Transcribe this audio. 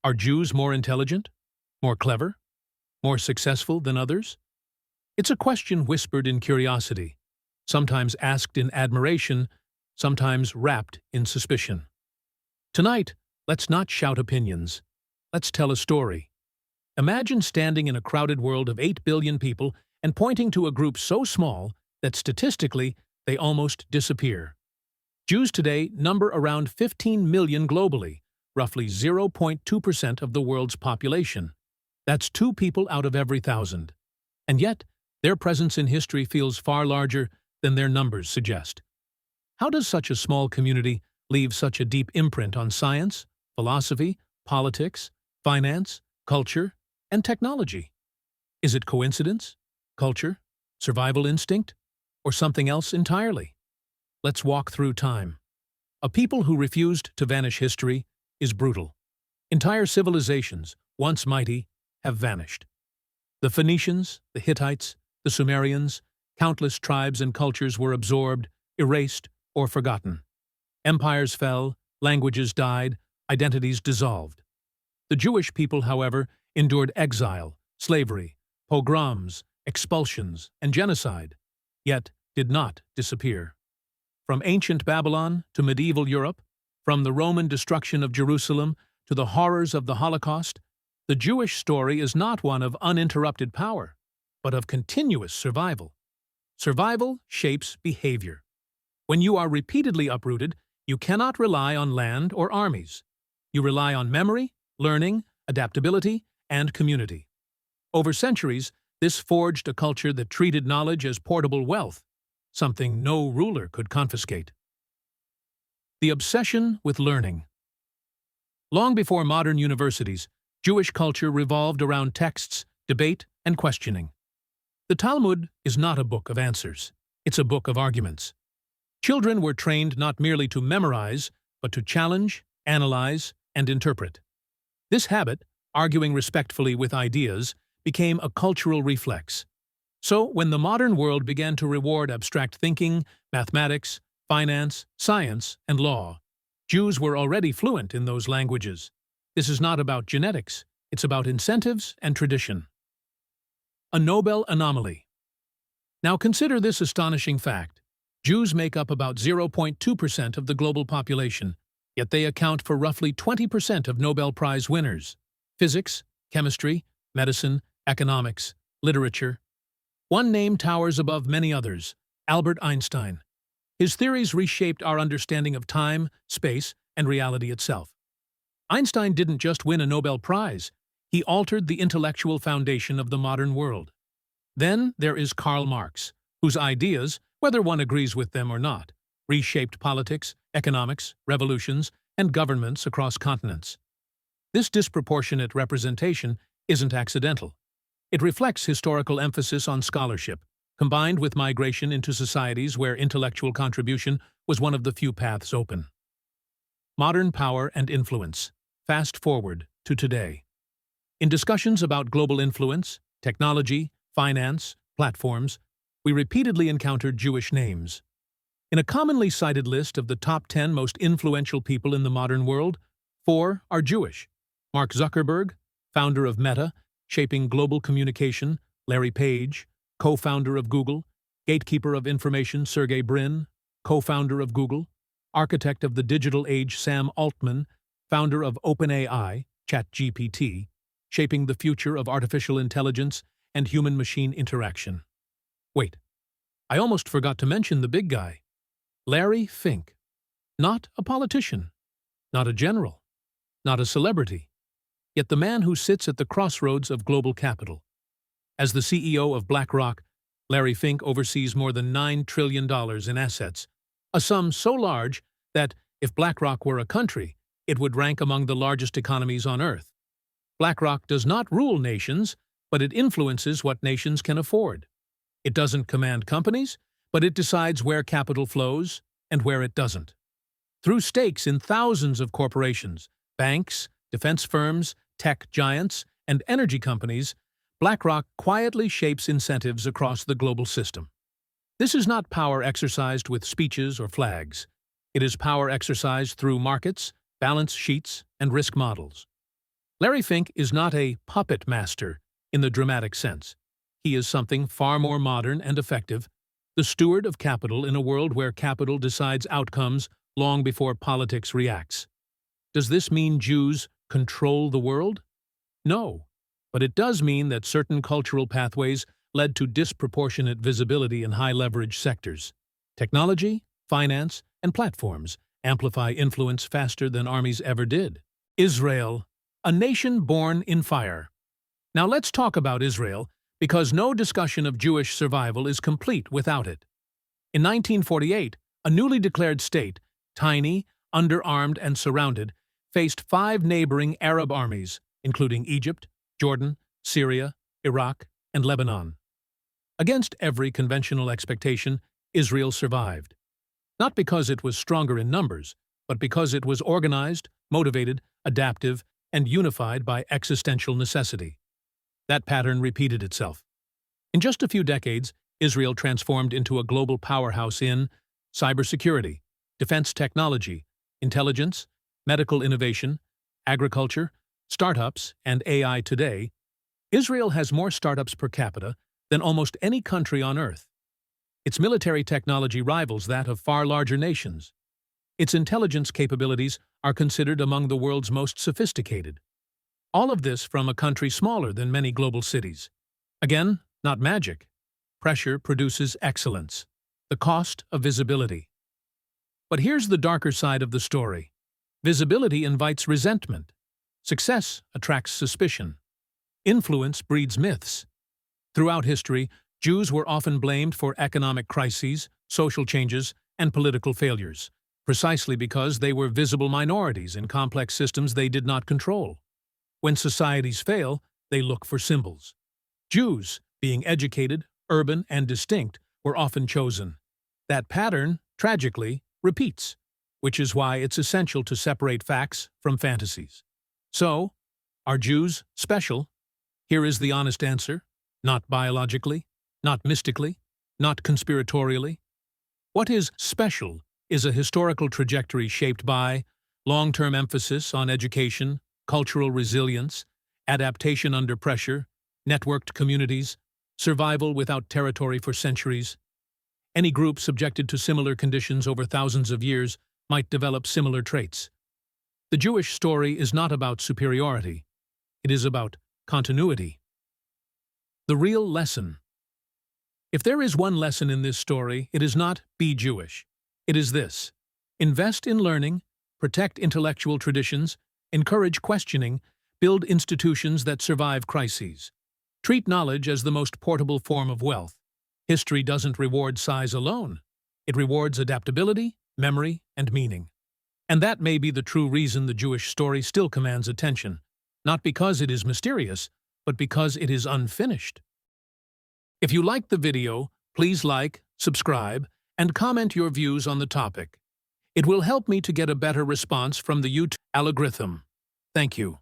Are Jews more intelligent, more clever, more successful than others? It's a question whispered in curiosity, sometimes asked in admiration, sometimes wrapped in suspicion. Tonight, let's not shout opinions. Let's tell a story. Imagine standing in a crowded world of 8 billion people and pointing to a group so small that statistically they almost disappear. Jews today number around 15 million globally, roughly 0.2% of the world's population. That's 2 people out of every 1,000. And yet, their presence in history feels far larger than their numbers suggest. How does such a small community leave such a deep imprint on science, philosophy, politics, finance, culture, and technology? Is it coincidence, culture, survival instinct, or something else entirely? Let's walk through time. A people who refused to vanish history is brutal. Entire civilizations, once mighty, have vanished. The Phoenicians, the Hittites, the Sumerians, countless tribes and cultures were absorbed, erased, or forgotten. Empires fell, languages died, identities dissolved. The Jewish people, however, endured exile, slavery, pogroms, expulsions, and genocide, yet did not disappear. From ancient Babylon to medieval Europe, from the Roman destruction of Jerusalem to the horrors of the Holocaust, the Jewish story is not one of uninterrupted power, but of continuous survival. Survival shapes behavior. When you are repeatedly uprooted, you cannot rely on land or armies. You rely on memory, learning, adaptability, and community. Over centuries, this forged a culture that treated knowledge as portable wealth, something no ruler could confiscate. The obsession with learning. Long before modern universities, Jewish culture revolved around texts, debate, and questioning. The Talmud is not a book of answers. It's a book of arguments. Children were trained not merely to memorize, but to challenge, analyze, and interpret. This habit, arguing respectfully with ideas, became a cultural reflex. So, when the modern world began to reward abstract thinking, mathematics, finance, science, and law, Jews were already fluent in those languages. This is not about genetics, it's about incentives and tradition. A Nobel anomaly. Now consider this astonishing fact. Jews make up about 0.2% of the global population, yet they account for roughly 20% of Nobel Prize winners. Physics, chemistry, medicine, economics, literature. One name towers above many others: Albert Einstein. His theories reshaped our understanding of time, space, and reality itself. Einstein didn't just win a Nobel Prize, he altered the intellectual foundation of the modern world. Then there is Karl Marx, whose ideas, whether one agrees with them or not, reshaped politics, economics, revolutions, and governments across continents. This disproportionate representation isn't accidental. It reflects historical emphasis on scholarship, combined with migration into societies where intellectual contribution was one of the few paths open. Modern power and influence. Fast forward to today. In discussions about global influence, technology, finance, platforms, we repeatedly encountered Jewish names. In a commonly cited list of the top 10 most influential people in the modern world, 4 are Jewish. Mark Zuckerberg, founder of Meta, shaping global communication; Larry Page, co-founder of Google; gatekeeper of information Sergey Brin, co-founder of Google; architect of the digital age Sam Altman, founder of OpenAI, ChatGPT, shaping the future of artificial intelligence and human-machine interaction. Wait, I almost forgot to mention the big guy. Larry Fink. Not a politician, not a general, not a celebrity, yet the man who sits at the crossroads of global capital. As the CEO of BlackRock, Larry Fink oversees more than $9 trillion in assets, a sum so large that, if BlackRock were a country, it would rank among the largest economies on Earth. BlackRock does not rule nations, but it influences what nations can afford. It doesn't command companies, but it decides where capital flows and where it doesn't. Through stakes in thousands of corporations, banks, defense firms, tech giants, and energy companies, BlackRock quietly shapes incentives across the global system. This is not power exercised with speeches or flags. It is power exercised through markets, balance sheets, and risk models. Larry Fink is not a puppet master in the dramatic sense. He is something far more modern and effective, the steward of capital in a world where capital decides outcomes long before politics reacts. Does this mean Jews control the world? No, but it does mean that certain cultural pathways led to disproportionate visibility in high-leverage sectors. Technology, finance, and platforms amplify influence faster than armies ever did. Israel, a nation born in fire. Now let's talk about Israel, because no discussion of Jewish survival is complete without it. In 1948, a newly declared state, tiny, underarmed, and surrounded, faced 5 neighboring Arab armies, including Egypt, Jordan, Syria, Iraq, and Lebanon. Against every conventional expectation, Israel survived. Not because it was stronger in numbers, but because it was organized, motivated, adaptive, and unified by existential necessity. That pattern repeated itself. In just a few decades, Israel transformed into a global powerhouse in cybersecurity, defense technology, intelligence, medical innovation, agriculture, startups, and AI today. Israel has more startups per capita than almost any country on Earth. Its military technology rivals that of far larger nations. Its intelligence capabilities are considered among the world's most sophisticated. All of this from a country smaller than many global cities. Again, not magic. Pressure produces excellence. The cost of visibility. But here's the darker side of the story. Visibility invites resentment. Success attracts suspicion. Influence breeds myths. Throughout history, Jews were often blamed for economic crises, social changes, and political failures, precisely because they were visible minorities in complex systems they did not control. When societies fail, they look for symbols. Jews, being educated, urban, and distinct, were often chosen. That pattern, tragically, repeats, which is why it's essential to separate facts from fantasies. So, are Jews special? Here is the honest answer. Not biologically, not mystically, not conspiratorially. What is special is a historical trajectory shaped by long-term emphasis on education, cultural resilience, adaptation under pressure, networked communities, survival without territory for centuries. Any group subjected to similar conditions over thousands of years might develop similar traits. The Jewish story is not about superiority. It is about continuity. The real lesson. If there is one lesson in this story, it is not be Jewish. It is this: invest in learning, protect intellectual traditions, encourage questioning, build institutions that survive crises. Treat knowledge as the most portable form of wealth. History doesn't reward size alone. It rewards adaptability, memory, and meaning. And that may be the true reason the Jewish story still commands attention, not because it is mysterious, but because it is unfinished. If you liked the video, please like, subscribe, and comment your views on the topic. It will help me to get a better response from the YouTube algorithm. Thank you.